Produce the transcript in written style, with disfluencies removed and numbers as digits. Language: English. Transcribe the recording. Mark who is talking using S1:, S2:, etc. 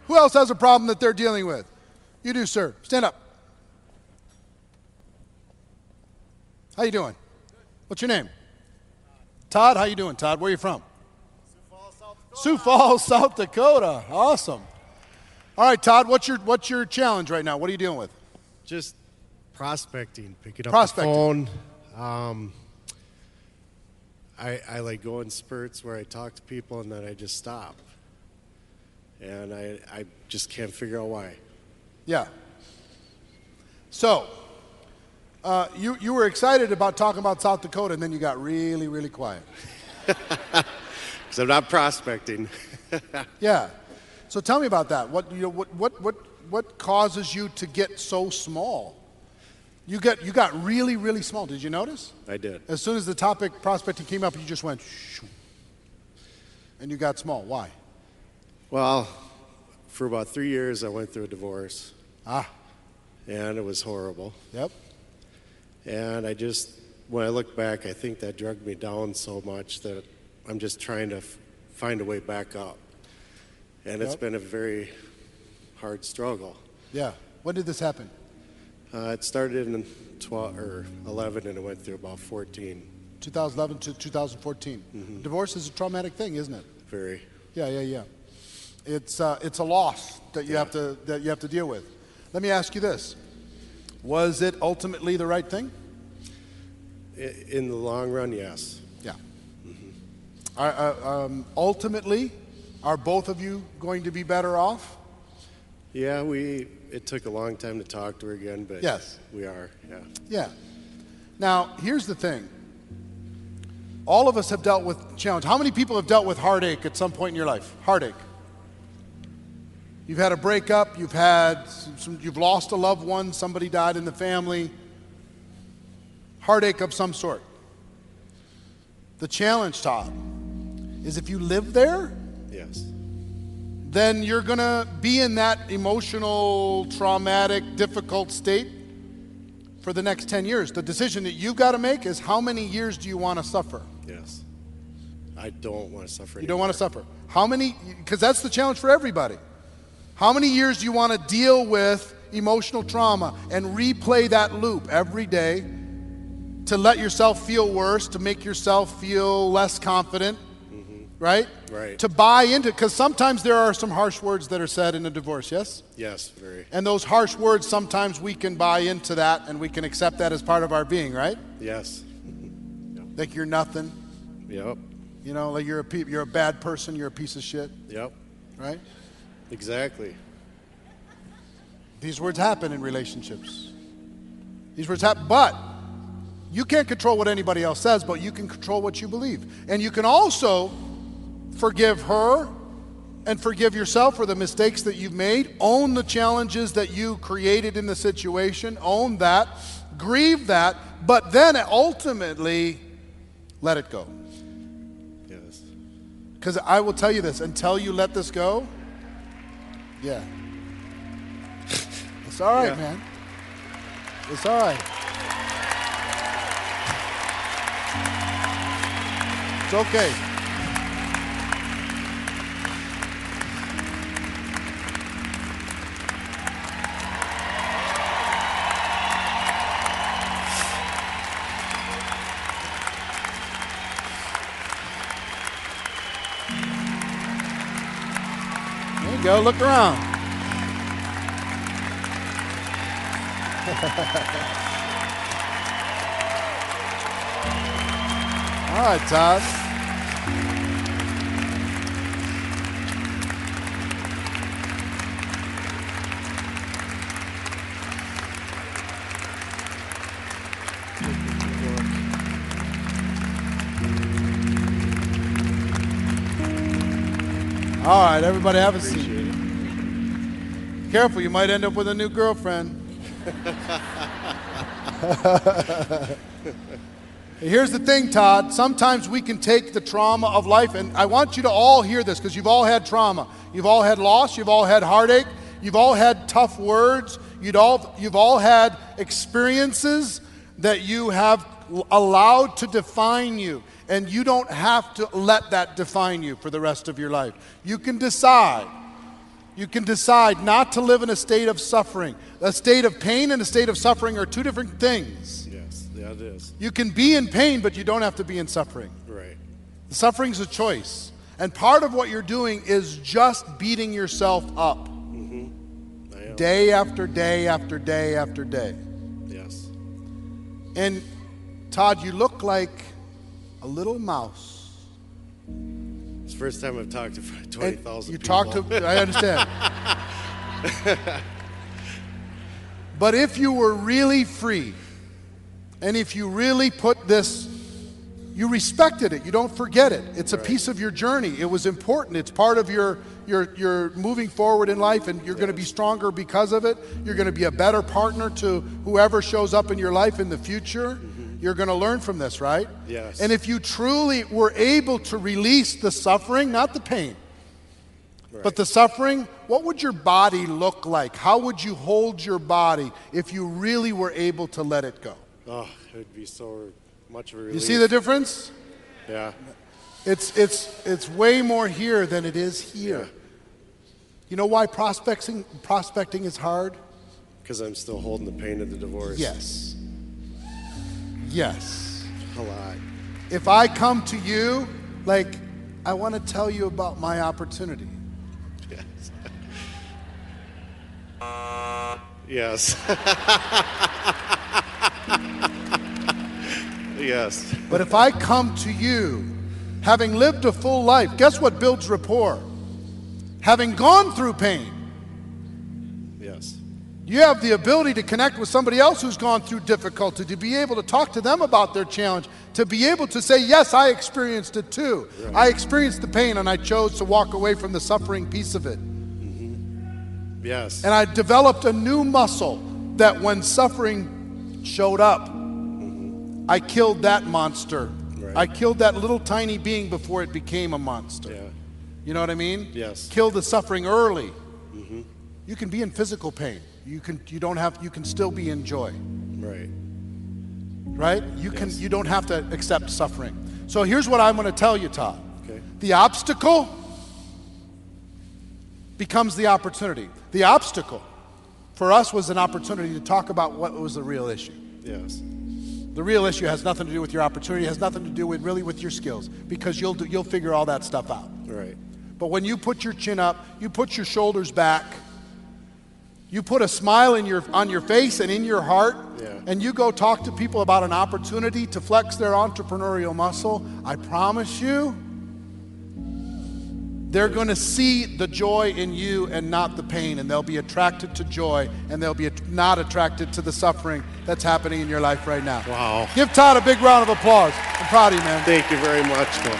S1: Who else has a problem that they're dealing with? You do, sir. Stand up. How you doing? What's your name? Todd. How you doing, Todd? Where are you from? Sioux Falls, South Dakota. Awesome. All right, Todd, what's your challenge right now? What are you dealing with?
S2: Just prospecting, picking up the phone. I like go in spurts where I talk to people and then I just stop. And I just can't figure out why.
S1: Yeah. So, you were excited about talking about South Dakota, and then you got really, really quiet.
S2: Because I'm not prospecting.
S1: Yeah. So tell me about that. What causes you to get so small? You got really, really small. Did you notice?
S2: I did.
S1: As soon as the topic prospecting came up, you just went shoo, and you got small. Why?
S2: Well, for about 3 years, I went through a divorce.
S1: Ah.
S2: And it was horrible.
S1: Yep.
S2: And when I look back, I think that dragged me down so much that I'm just trying to find a way back up. And it's been a very hard struggle.
S1: Yeah. When did this happen?
S2: It started in 11 and it went through about 14.
S1: 2011 to 2014. Mm-hmm. Divorce is a traumatic thing, isn't it?
S2: Very.
S1: Yeah. It's a loss that you have to deal with. Let me ask you this: was it ultimately the right thing?
S2: In the long run, yes.
S1: Yeah. Mm-hmm. Ultimately, are both of you going to be better off?
S2: Yeah, it took a long time to talk to her again, but
S1: yes,
S2: we are, yeah.
S1: Yeah. Now, here's the thing. All of us have dealt with challenge. How many people have dealt with heartache at some point in your life? Heartache. You've had a breakup, you've lost a loved one, somebody died in the family. Heartache of some sort. The challenge, Todd, is if you live there,
S2: yes,
S1: then you're going to be in that emotional, traumatic, difficult state for the next 10 years. The decision that you've got to make is how many years do you want to suffer?
S2: Yes. I don't want to suffer anymore.
S1: You don't want to suffer. How many, because that's the challenge for everybody. How many years do you want to deal with emotional trauma and replay that loop every day to let yourself feel worse, to make yourself feel less confident, right?
S2: Right.
S1: To buy into, because sometimes there are some harsh words that are said in a divorce, yes?
S2: Yes, very.
S1: And those harsh words, sometimes we can buy into that and we can accept that as part of our being, right?
S2: Yes.
S1: Like you're nothing.
S2: Yep.
S1: You know, like you're a bad person, you're a piece of shit.
S2: Yep.
S1: Right?
S2: Exactly.
S1: These words happen in relationships. These words happen, but you can't control what anybody else says, but you can control what you believe. And you can also forgive her and forgive yourself for the mistakes that you've made. Own the challenges that you created in the situation. Own that. Grieve that. But then ultimately, let it go.
S2: Yes.
S1: Because I will tell you this, until you let this go, yeah. It's all right, man. It's all right. It's okay. There you go. Look around. All right, Todd. All right, everybody have a seat. Careful, you might end up with a new girlfriend. Here's the thing, Todd. Sometimes we can take the trauma of life, and I want you to all hear this because you've all had trauma. You've all had loss. You've all had heartache. You've all had tough words. You've all had experiences that you have allowed to define you, and you don't have to let that define you for the rest of your life. You can decide You can decide not to live in a state of suffering. A state of pain and a state of suffering are two different things.
S2: Yes, yeah, it is.
S1: You can be in pain, but you don't have to be in suffering.
S2: Right.
S1: Suffering's a choice. And part of what you're doing is just beating yourself up. Day after day after day after day.
S2: Yes.
S1: And Todd, you look like a little mouse.
S2: It's the first time I've talked to 20,000 people.
S1: Talk to, I understand. But if you were really free, and if you really put this, you respected it, you don't forget it. It's a piece of your journey. It was important. It's part of your moving forward in life, and you're going to be stronger because of it. You're going to be a better partner to whoever shows up in your life in the future. You're going to learn from this, right?
S2: Yes.
S1: And if you truly were able to release the suffering, not the pain, but the suffering, what would your body look like? How would you hold your body if you really were able to let it go?
S2: Oh, it would be so much of a relief.
S1: You see the difference?
S2: Yeah.
S1: It's way more here than it is here.
S2: Yeah.
S1: You know why prospecting is hard?
S2: Because I'm still holding the pain of the divorce.
S1: Yes. Yes.
S2: A lot.
S1: If I come to you, like, I want to tell you about my opportunity.
S2: Yes. Yes.
S1: But if I come to you, having lived a full life, guess what builds rapport? Having gone through pain.
S2: Yes.
S1: You have the ability to connect with somebody else who's gone through difficulty, to be able to talk to them about their challenge, to be able to say, yes, I experienced it too. Right. I experienced the pain and I chose to walk away from the suffering piece of it.
S2: Yes.
S1: And I developed a new muscle that when suffering showed up, I killed that monster. Right. I killed that little tiny being before it became a monster.
S2: Yeah.
S1: You know what I mean?
S2: Yes.
S1: Kill the suffering early. You can be in physical pain. You can still be in joy.
S2: Right.
S1: Right? You don't have to accept suffering. So here's what I'm going to tell you, Todd.
S2: Okay.
S1: The obstacle becomes the opportunity. The obstacle for us was an opportunity to talk about what was the real issue.
S2: Yes.
S1: The real issue has nothing to do with your opportunity, has nothing to do with your skills, because you'll figure all that stuff out.
S2: Right.
S1: But when you put your chin up, you put your shoulders back, you put a smile on your face and in your heart, and you go talk to people about an opportunity to flex their entrepreneurial muscle, I promise you, they're going to see the joy in you and not the pain, and they'll be attracted to joy, and they'll be not attracted to the suffering that's happening in your life right now.
S2: Wow.
S1: Give Todd a big round of applause. I'm proud of you, man.
S2: Thank you very much, Phil.